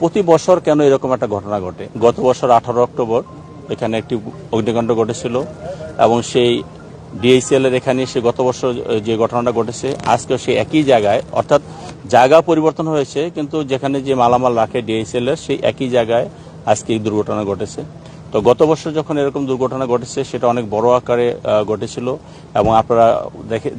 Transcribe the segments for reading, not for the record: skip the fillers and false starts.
প্রতি বছর কেন এরকম একটা ঘটনা ঘটে? গত বছর 18 অক্টোবর এখানে একটি অগ্নিকাণ্ড ঘটেছিল এবং সেই ডিএইচএল এর এখানে সে গত বছর যে ঘটনাটা ঘটেছে আজকে সে একই জায়গায়, অর্থাৎ জায়গা পরিবর্তন হয়েছে কিন্তু যেখানে যে মালামাল রাখে ডিএইচএল এর সেই একই জায়গায় আজকে এই দুর্ঘটনা ঘটেছে। তো গত বছর যখন এরকম দুর্ঘটনা ঘটেছে সেটা অনেক বড় আকারে ঘটেছিল এবং আপনারা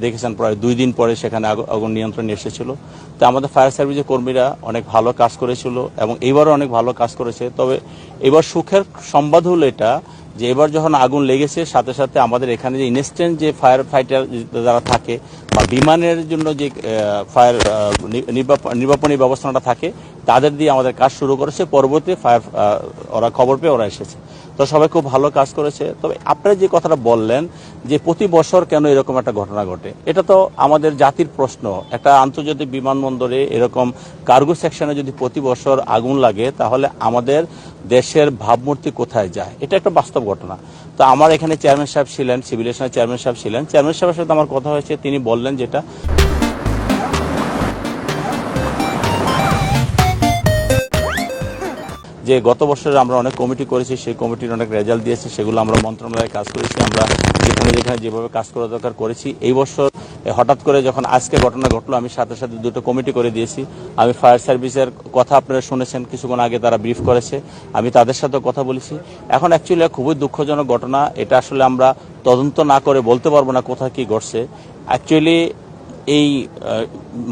দেখেছেন প্রায় 2 দিন পরে সেখানে আগুন নিয়ন্ত্রণে এসেছিল। তো আমাদের ফায়ার সার্ভিসের কর্মীরা অনেক ভালো কাজ করেছিল এবং এইবারও অনেক ভালো কাজ করেছে। তবে এবার সুখের সংবাদ হলো এটা যে এবার যখন আগুন লেগেছে সাথে সাথে আমাদের এখানে যে ইনস্ট্যান্ট যে ফায়ার ফাইটার যারা থাকে বা বিমানের জন্য যে ফায়ার নির্বাপনী ব্যবস্থাটা থাকে তাদের দিয়ে আমাদের কাজ শুরু করেছে। পরবর্তী ফায়ার ওরা খবর পেয়ে ওরা এসেছে। তো সবাই খুব ভালো কাজ করেছে। তবে আপনারা যে কথাটা বললেন যে প্রতি বছর কেন এরকম একটা ঘটনা ঘটে, এটা তো আমাদের জাতির প্রশ্ন। একটা আন্তর্জাতিক বিমানবন্দরে এরকম কার্গো সেকশনে যদি প্রতি বছর আগুন লাগে তাহলে আমাদের দেশের ভাবমূর্তি কোথায় যায়? এটা একটা বাস্তব ঘটনা। তো আমার এখানে চেয়ারম্যান সাহেব ছিলেন, সিভিল এভিয়েশনের চেয়ারম্যান সাহেব ছিলেন। চেয়ারম্যান সাহেবের সাথে আমার কথা হয়েছে, তিনি বললেন যেটা যে গত বছর আমরা অনেক কমিটি করেছি, সেই কমিটির অনেক রেজাল্ট দিয়েছে, সেগুলো আমরা মন্ত্রণালয়ে কাজ করেছি, আমরা যেখানে যেখানে যেভাবে কাজ করা দরকার করেছি। এই বছর হঠাৎ করে যখন আজকে ঘটনা ঘটলো আমি সাথে সাথে 2টো কমিটি করে দিয়েছি। আমি ফায়ার সার্ভিসের কথা আপনারা শুনেছেন, কিছুক্ষণ আগে তারা ব্রিফ করেছে, আমি তাদের সাথে কথা বলেছি। এখন অ্যাকচুয়ালি খুবই দুঃখজনক ঘটনা, এটা আসলে আমরা তদন্ত না করে বলতে পারবো না কোথায় কি ঘটছে। অ্যাকচুয়ালি এই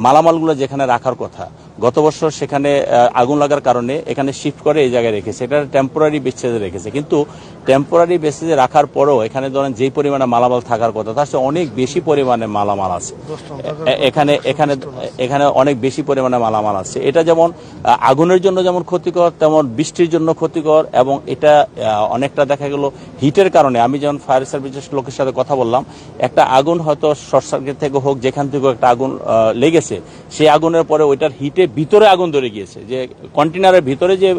মালামালগুলো যেখানে রাখার কথা গত বছর সেখানে আগুন লাগার কারণে এখানে শিফট করে এই জায়গায় রেখেছে, এটা টেম্পোরারি বেসিসে রেখেছে। কিন্তু টেম্পোরারি বেসিসে রাখার পরও এখানে ধরেন যেই পরিমাণে মালামাল থাকার কথা তার চেয়ে অনেক বেশি পরিমাণে মালামাল আছে এখানে এখানে এখানে অনেক বেশি পরিমাণে মালামাল আছে। এটা যেমন আগুনের জন্য যেমন ক্ষতিকর তেমন বৃষ্টির জন্য ক্ষতিকর এবং এটা অনেকটা দেখা গেল হিটের কারণে। আমি যেমন ফায়ার সার্ভিসের লোকের সাথে কথা বললাম, একটা আগুন হয়তো শর্ট সার্কিট থেকে হোক যেখান থেকে একটা আগুন লেগেছে, সেই আগুনের পরে ওইটার হিটে ভিতরে আগুন ধরে গিয়েছে, যে কন্টেনারের ভিতরে যে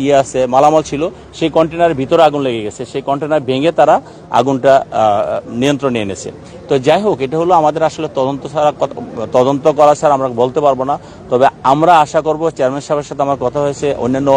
ইয়ে আছে মালামাল ছিল সেই কন্টেনারের ভিতরে আগুন লেগে গেছে, সেই কন্টেনার ভেঙে তারা আগুনটা নিয়ন্ত্রণে এনেছে। তো যাই হোক, এটা হলো আমাদের আসলে তদন্ত করা ছাড়া আমরা বলতে পারবো না। তবে আমরা আশা করব, চেয়ারম্যান সাহেবের সাথে আমার কথা হয়েছে, অন্যান্য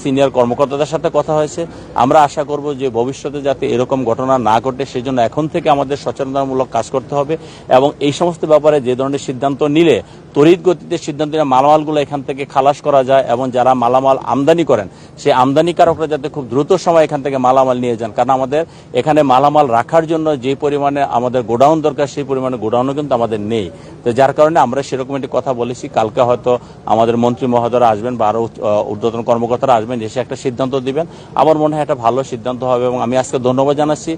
সিনিয়র কর্মকর্তাদের সাথে কথা হয়েছে, আমরা আশা করব যে ভবিষ্যতে যাতে এরকম ঘটনা না ঘটে সেজন্য এখন থেকে আমাদের সচেতনতামূলক কাজ করতে হবে এবং এই সমস্ত ব্যাপারে যে ধরনের সিদ্ধান্ত নিলে তড়িৎ গতিতে সিদ্ধান্ত নিয়ে মালামালগুলো এখান থেকে খালাস করা যায় এবং যারা মালামাল আমদানি করেন সেই আমদানিকারকরা যাতে খুব দ্রুত সময় এখান থেকে মালামাল নিয়ে যান। কারণ আমাদের এখানে মালামাল রাখার জন্য যে পরিমাণে আমাদের গোডাউন দরকার সেই পরিমাণে গোডাউনও কিন্তু আমাদের নেই। তো যার কারণে আমরা সেরকম একটি কথা বলেছি, কালকে হয়তো আমাদের মন্ত্রী মহোদয়রা আসবেন বা আরও ঊর্ধ্বতন কর্মকর্তারা আসবেন, এসে একটা সিদ্ধান্ত দিবেন। আমার মনে হয় একটা ভালো সিদ্ধান্ত হবে এবং আমি আজকে ধন্যবাদ জানাচ্ছি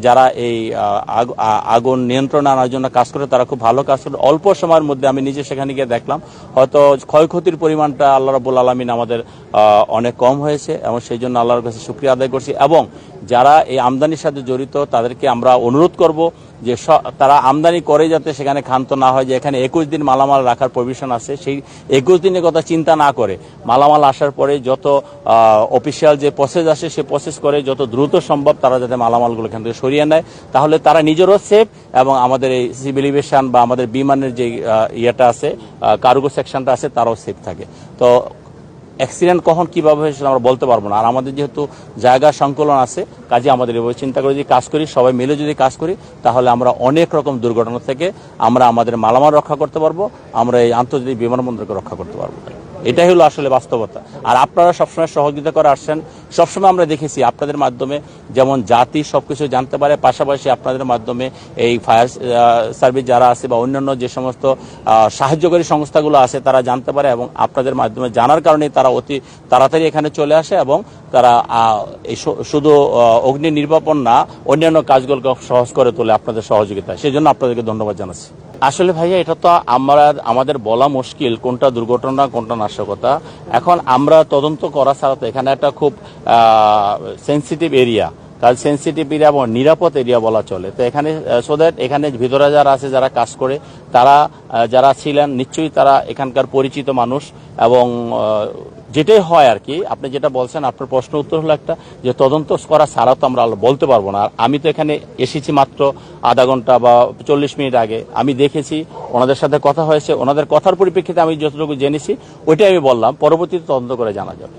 যারা এই আগুন নিয়ন্ত্রণে আনার জন্য কাজ করে, তারা খুব ভালো কাজ করে। অল্প সময়ের মধ্যে আমি নিজে সেখানে গিয়ে দেখলাম হয়তো ক্ষয়ক্ষতির পরিমাণটা আল্লাহ রাব্বুল আলামিন আমাদের অনেক কম হয়েছে এবং সেই জন্য আল্লাহর কাছে শুকরিয়া আদায় করছি। এবং যারা এই আমদানির সাথে জড়িত তাদেরকে আমরা অনুরোধ করব যে তারা আমদানি করে যাতে সেখানে ক্ষান্ত না হয়, যে এখানে 21 দিন মালামাল রাখার প্রভিশন আছে, সেই 21 দিনের কথা চিন্তা না করে মালামাল আসার পরে যত অফিসিয়াল যে প্রসেস আসে সে প্রসেস করে যত দ্রুত সম্ভব তারা যাতে মালামালগুলো এখান থেকে সরিয়ে নেয়, তাহলে তারা নিজেরও সেফ এবং আমাদের এই সিভিল এভিয়েশন বা আমাদের বিমানের যে ইয়েটা আছে কার্গো সেকশনটা আছে তারাও সেফ থাকে। তো অ্যাক্সিডেন্ট কখন কিভাবে হয়েছিল আমরা বলতে পারবো না। আর আমাদের যেহেতু জায়গা সংকলন আছে, কাজে আমাদের এভাবে চিন্তা করে যদি কাজ করি, সবাই মিলে যদি কাজ করি, তাহলে আমরা অনেক রকম দুর্ঘটনা থেকে আমরা আমাদের মালামাল রক্ষা করতে পারবো, আমরা এই আন্তর্জাতিক বিমানবন্দরকে রক্ষা করতে পারবো। এটাই হলো আসলে বাস্তবতা। আর আপনারা সবসময় সহযোগিতা করে আসছেন, সবসময় আমরা দেখেছি আপনাদের মাধ্যমে যেমন জাতি সবকিছু জানতে পারে, পাশাপাশি আপনাদের মাধ্যমে এই ফায়ার সার্ভিস যারা আছে বা অন্যান্য যে সমস্ত সাহায্যকারী সংস্থাগুলো আছে তারা জানতে পারে এবং আপনাদের মাধ্যমে জানার কারণে তারা অতি তাড়াতাড়ি এখানে চলে আসে এবং তারা শুধু অগ্নি নির্বাপন না অন্যান্য কাজগুলোকে সহজ করে তোলে আপনাদের সহযোগিতা। সেই জন্য আপনাদেরকে ধন্যবাদ জানাচ্ছি। আসলে ভাইয়া এটা তো আমাদের বলা মুশকিল কোনটা দুর্ঘটনা কোনটা নাশকতা। এখন আমরা তদন্ত করা ছাড়া তো এখানে একটা খুব সেন্সিটিভ এরিয়া, কাজ সেন্সিটিভ এরিয়া এবং নিরাপদ এরিয়া বলা চলে। তো এখানে সো দ্যাট এখানে ভিতরে যারা আছে যারা কাজ করে তারা যারা ছিলেন নিশ্চয়ই তারা এখানকার পরিচিত মানুষ এবং যেটাই হয় আর কি, আপনি যেটা বলছেন আপনার প্রশ্ন উত্তর হলো একটা যে তদন্ত করা ছাড়া তো আমরা বলতে পারবো না। আর আমি তো এখানে এসেছি মাত্র আধা ঘন্টা বা 40 মিনিট আগে, আমি দেখেছি, ওনাদের সাথে কথা হয়েছে, ওনাদের কথার পরিপ্রেক্ষিতে আমি যতটুকু জেনেছি ওইটাই আমি বললাম, পরবর্তীতে তদন্ত করে জানা যাবে।